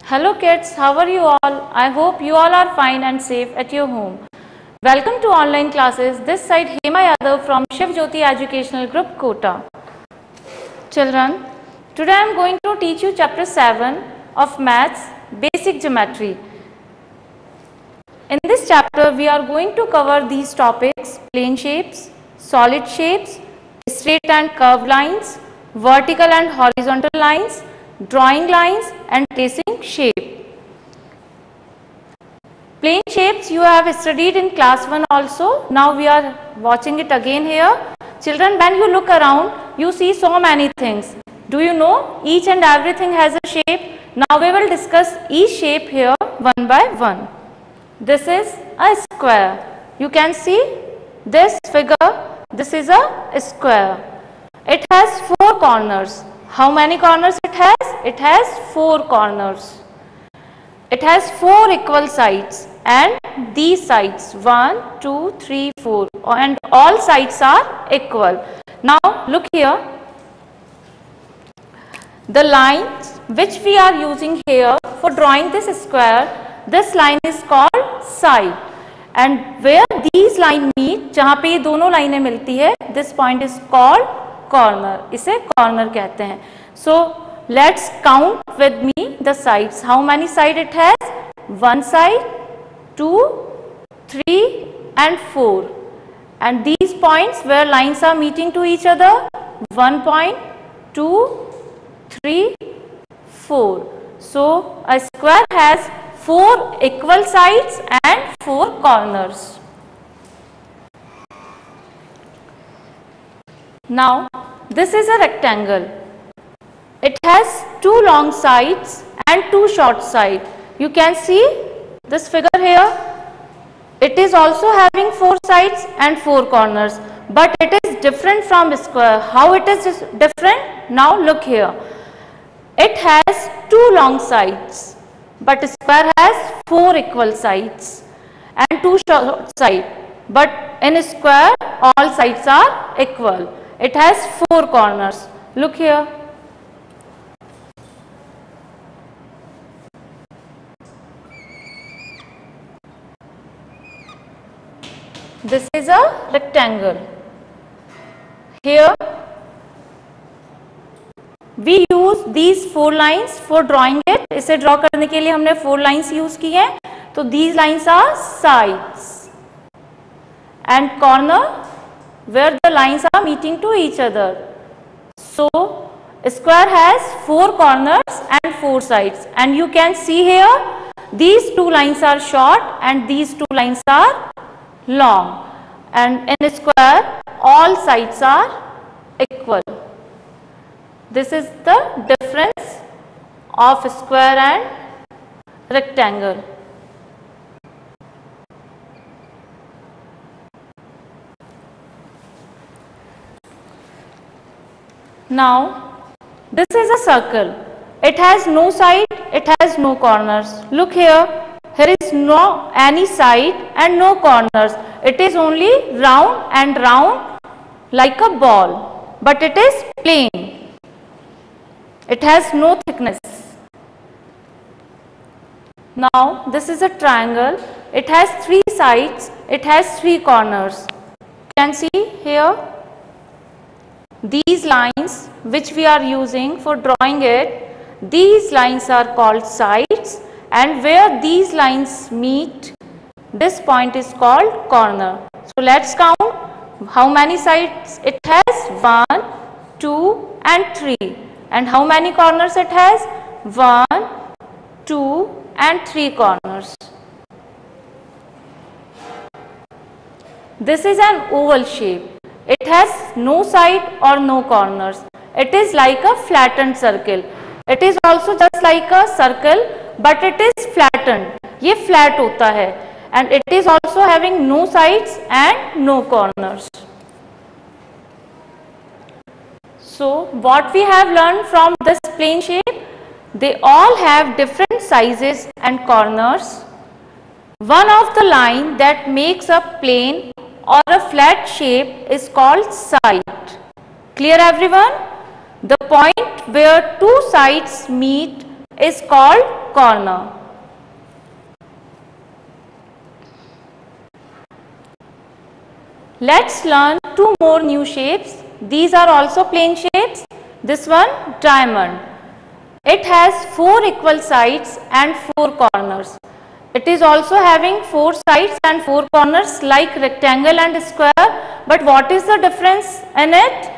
Hello kids, how are you all? I hope you all are fine and safe at your home. Welcome to online classes. This side Hema Yadav from Shiv Jyoti Educational Group, Kota. Children, today I am going to teach you chapter 7 of Maths, Basic Geometry. In this chapter, we are going to cover these topics: plane shapes, solid shapes, straight and curved lines, vertical and horizontal lines, drawing lines and tracing shape. Plane shapes you have studied in class 1 also. Now we are watching it again here. Children, when you look around, you see so many things. Do you know each and everything has a shape? Now we will discuss each shape here one by one. This is a square. You can see this figure. This is a square. It has 4 corners. How many corners it has? It has 4 corners. It has 4 equal sides and these sides 1, 2, 3, 4 and all sides are equal. Now look here. The lines which we are using here for drawing this square, this line is called side, and where these lines meet, जहाँ पे ये दोनों लाइनें मिलती है, this point is called corner. इसे corner कहते हैं. So let's count with me the sides. How many sides it has? 1 side, 2, 3 and 4. And these points where lines are meeting to each other, 1 point, 2, 3, 4. So a square has 4 equal sides and 4 corners. Now this is a rectangle. It has 2 long sides and 2 short sides. You can see this figure here. It is also having 4 sides and 4 corners, but it is different from square. How it is different? Now look here. It has 2 long sides, but square has 4 equal sides and 2 short sides. But in square, all sides are equal. It has 4 corners. Look here. This is a rectangle. Here we use these 4 lines for drawing it. इसे draw करने के लिए हमने 4 lines use की हैं. तो these lines are sides and corner where the lines are meeting to each other. So square has 4 corners and 4 sides, and you can see here these 2 lines are short and these 2 lines are long, and in square all sides are equal. This is the difference of square and rectangle. Now this is a circle. It has no side, it has no corners. Look here. Here is no any side and no corners. It is only round and round like a ball, but it is plain. It has no thickness. Now this is a triangle. It has 3 sides. It has 3 corners. You can see here these lines which we are using for drawing it. These lines are called sides, and where these lines meet, this point is called corner. So let's count how many sides it has. 1, 2 and 3. And how many corners it has? 1, 2 and 3 corners. This is an oval shape. It has no side or no corners. It is like a flattened circle. It is also just like a circle, but it is flattened. ये flat होता है, and it is also having no sides and no corners. So what we have learned from this plane shape? They all have different sizes and corners. One of the line that makes a plane or a flat shape is called side. Clear everyone? The point where 2 sides meet is called corner. Let's learn two more new shapes. These are also plane shapes. This one, diamond. It has 4 equal sides and 4 corners. It is also having 4 sides and 4 corners like rectangle and square. But what is the difference in it?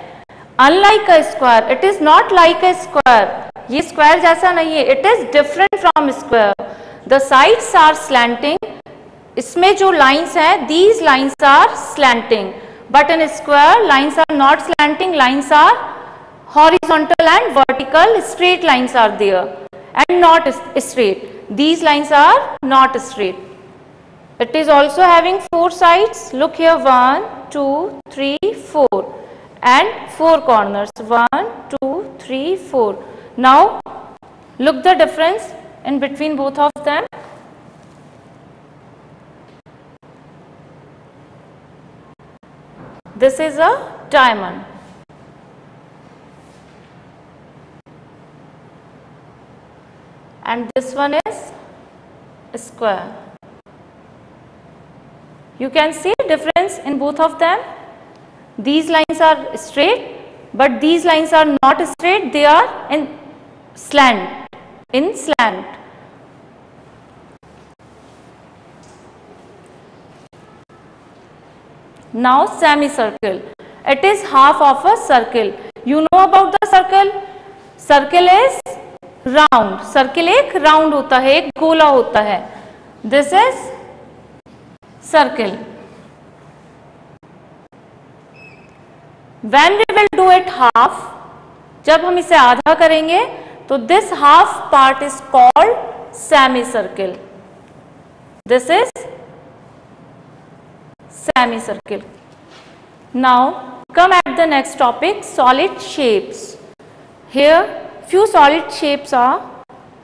Unlike a square, it is not like a square. ये square जैसा नहीं है. It is different from square. The sides are slanting. इसमें जो lines हैं, these lines are slanting. But in square, lines are not slanting. Lines are horizontal and vertical. Straight lines are there and not straight. These lines are not straight. It is also having 4 sides. Look here, 1, 2, 3, 4 and 4 corners. 1, 2, 3, 4. Now look the difference in between both of them. This is a diamond. And this one is a square. You can see difference in both of them. These lines are straight, but these lines are not straight. They are in slant. Now semicircle. It is half of a circle. You know about the circle? Circle is round. Circle एक round होता है, एक गोला होता है. This is circle. When we will do it half, जब हम इसे आधा करेंगे तो this half part is called semicircle. This is semicircle. Now come at the next topic, solid shapes. Here few solid shapes are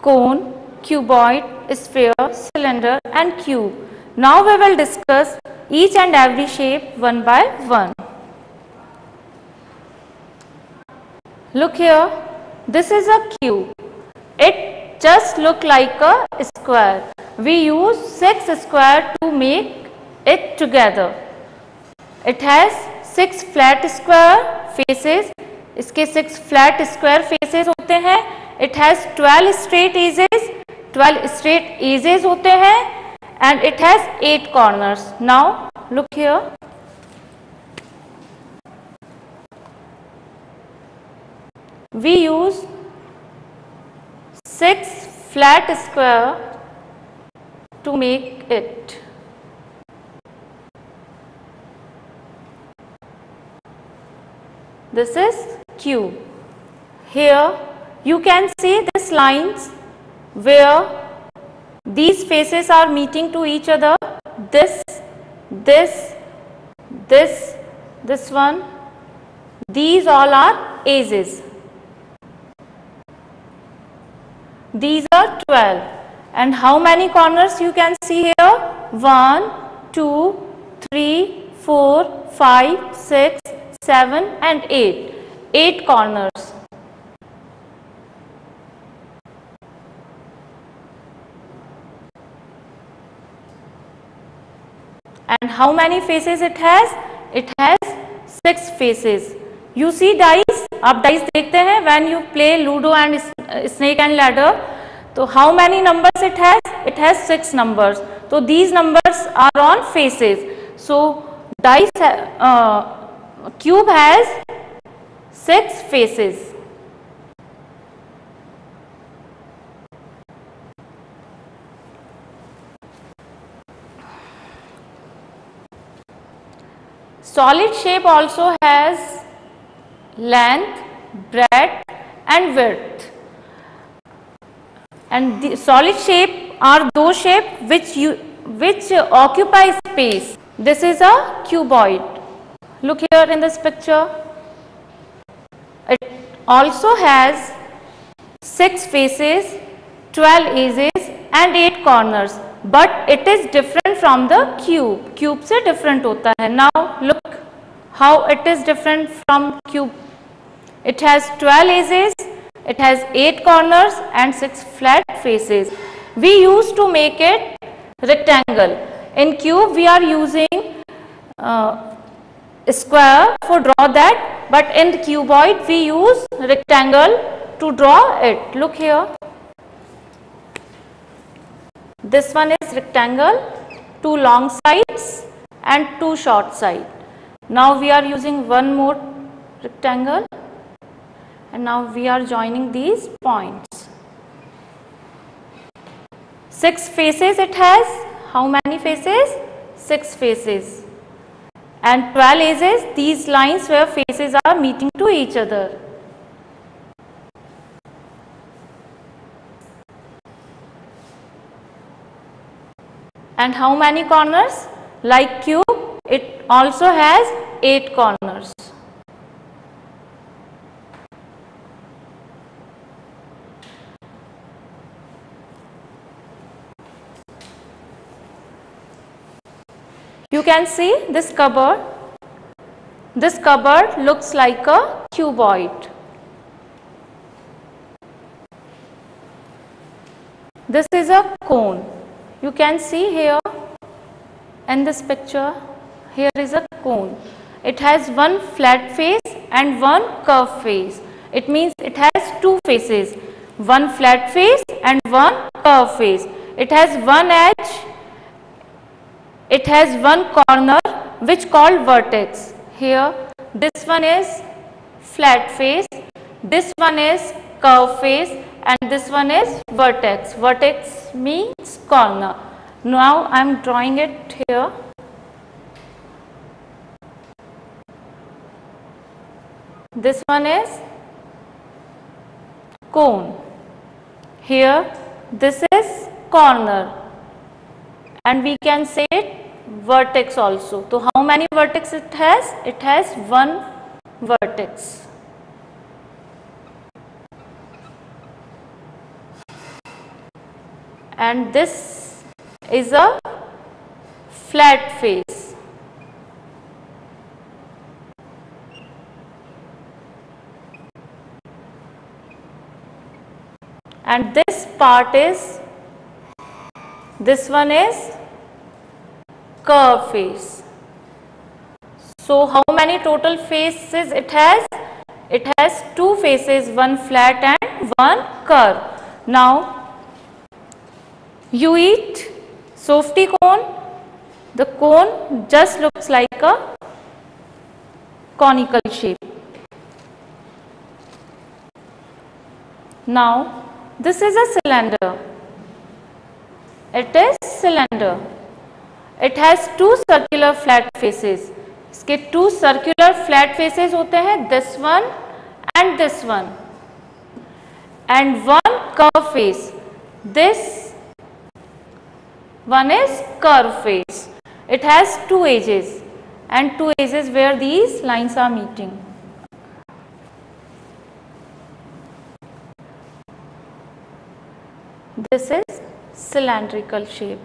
cone, cuboid, sphere, cylinder and cube. Now we will discuss each and every shape one by one. Look here, this is a cube. It just look like a square. We use 6 square to make it together. It has 6 flat square faces. इसके 6 flat square faces होते हैं. It has 12 straight edges. 12 straight edges होते हैं. And it has 8 corners. Now look here. We use 6 flat square to make it. This is cube. Here you can see these lines where these faces are meeting to each other. This one. These all are edges. These are 12. And how many corners you can see here? 1, 2, 3, 4, 5, 6, 7 and 8. 8 corners. And how many faces it has? It has 6 faces. You see dice? आप dice देखते हैं when you play Ludo and Snake and Ladder. So how many numbers it has? It has 6 numbers. So these numbers are on faces. So dice cube has 6 faces. Solid shape also has length, breadth and width. And the solid shape are those shapes which occupy space. This is a cuboid. Look here in this picture. It also has 6 faces, 12 edges and 8 corners. But it is different from the cube. Cube से different होता है. Now look how it is different from cube. It has 12 edges, it has 8 corners and 6 flat faces. We used to make it rectangle. In cube we are using square for draw that, but in the cuboid we use rectangle to draw it. Look here. This one is rectangle, 2 long sides and 2 short sides. Now we are using one more rectangle and now we are joining these points. 6 faces it has. How many faces? 6 faces. And 12 edges, these lines where faces are meeting to each other. And how many corners? Like cube, it also has 8 corners. You can see this cupboard. This cupboard looks like a cuboid. This is a cone. You can see here in this picture, here is a cone. It has one flat face and one curved face. It means it has 2 faces, one flat face and one curved face. It has one edge, it has one corner which called vertex. Here this one is flat face, this one is curved face and this one is vertex. Vertex means corner. Now I am drawing it here. This one is cone. Here this is corner and we can say it vertex also. So how many vertex it has? It has one vertex. And this is a flat face. And this part is, this one is curved face. So how many total faces it has? It has 2 faces, one flat and one curved. Now you eat softy cone. The cone just looks like a conical shape. Now this is a cylinder. It is cylinder. It has 2 circular flat faces. इसके 2 circular flat faces होते हैं, this one and this one, and one curved face. This one is curved face. It has 2 edges and 2 edges where these lines are meeting. This is cylindrical shape.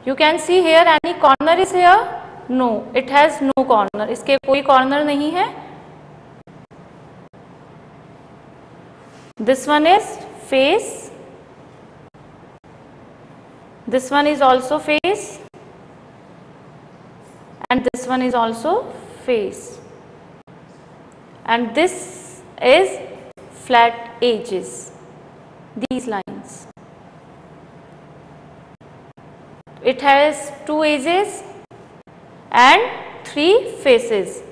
You can see here any corner is here? No, it has no corner. इसके कोई corner नहीं है. This one is face. This one is also face. And this one is also face. And this is flat edges. These lines. It has 2 edges and 3 faces.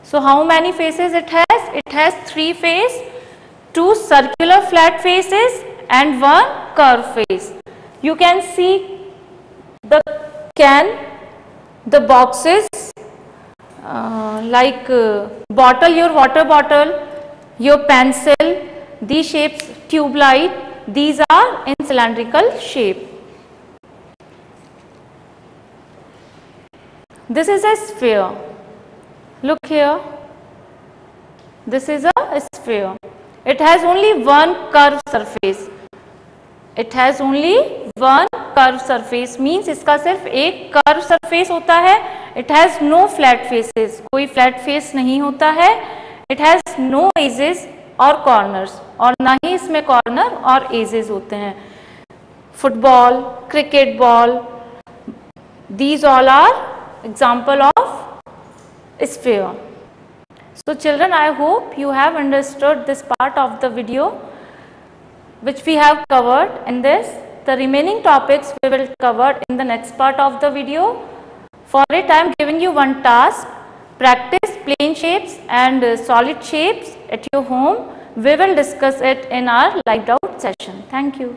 So how many faces it has? It has 3 faces, 2 circular flat faces and 1 curved face. You can see the can, the boxes like bottle, your water bottle, your pencil, these shapes, tube light, these are in cylindrical shape. This is a sphere. Look here. This is a sphere. It has only one curved surface. It has only one curve surface means इसका सिर्फ एक curve surface होता है. It has no flat faces, कोई flat face नहीं होता है. It has no edges और कॉर्नर्स, और ना ही इसमें कॉर्नर और एजेस होते हैं. Football, cricket ball, these all are example of sphere. So children, I hope you have understood this part of the video which we have covered in this. The remaining topics we will cover in the next part of the video. For it I am giving you one task. Practice plane shapes and solid shapes at your home. We will discuss it in our live out session. Thank you.